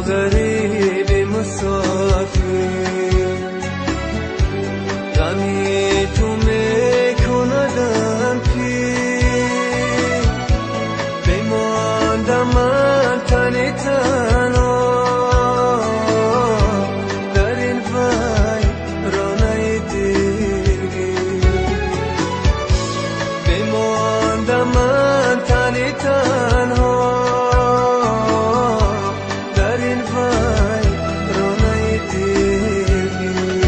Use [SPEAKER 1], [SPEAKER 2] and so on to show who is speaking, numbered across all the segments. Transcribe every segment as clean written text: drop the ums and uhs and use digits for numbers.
[SPEAKER 1] غریب مسافر، غمی تو میکندم پیر، بماندم من تنی تنها در این ویرانه دلگیر، بماندم من تنی تنها در این ویرانه دلگیر.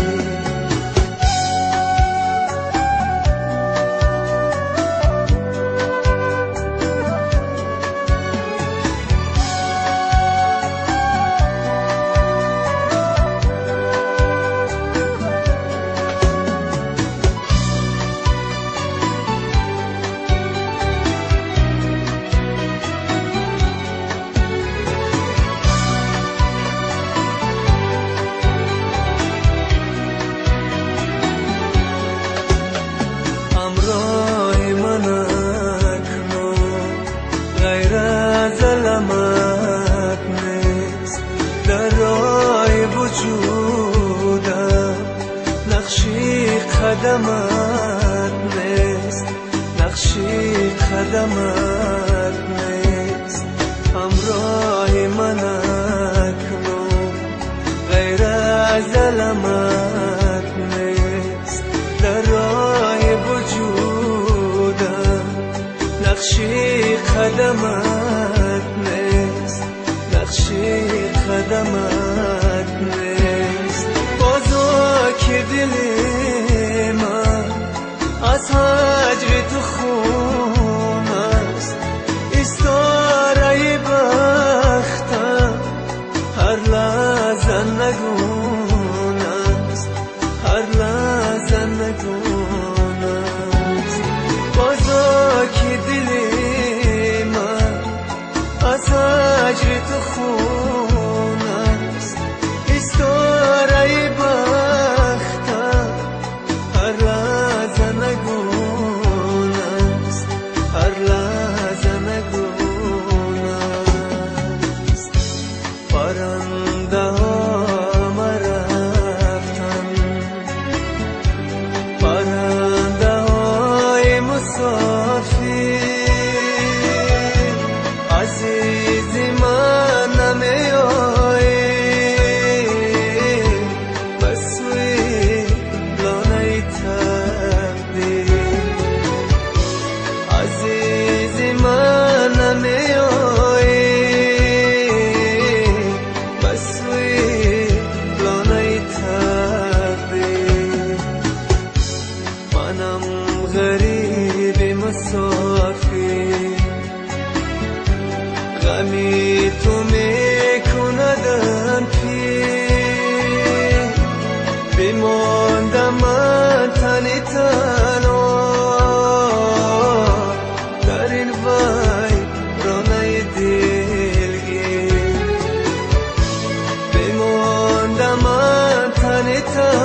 [SPEAKER 1] همراه من اکنون غیر از علامت نیست، در راه وجودم نقشی قدمت نیست، نقشی قدمت نیست. همراه من اکنون غیر از علامت نیست، در راه وجودم نقشی قدمت نیست، نقشی قدمت نیست. بازا که دل من از هجر تو خون است، استاره بختم هر لحظه نگون است، هر لحظه نگون است. بازا که دل من از هجر تو خون است، استاره بختم هر لحظه نگون است، هر لحظه نگون است. پرنده ها مرفتن، پرنده های مسافر، عزیز من نمی آیی به سوی لانه تقدیر، عزیز من نمی آیی به سوی لانه تقدیر. منم غریب مسافر، غمی تو میکندم پیر، بماندم من تنی تنها در این ویرانه دلگیر، بماندم من تنی تنها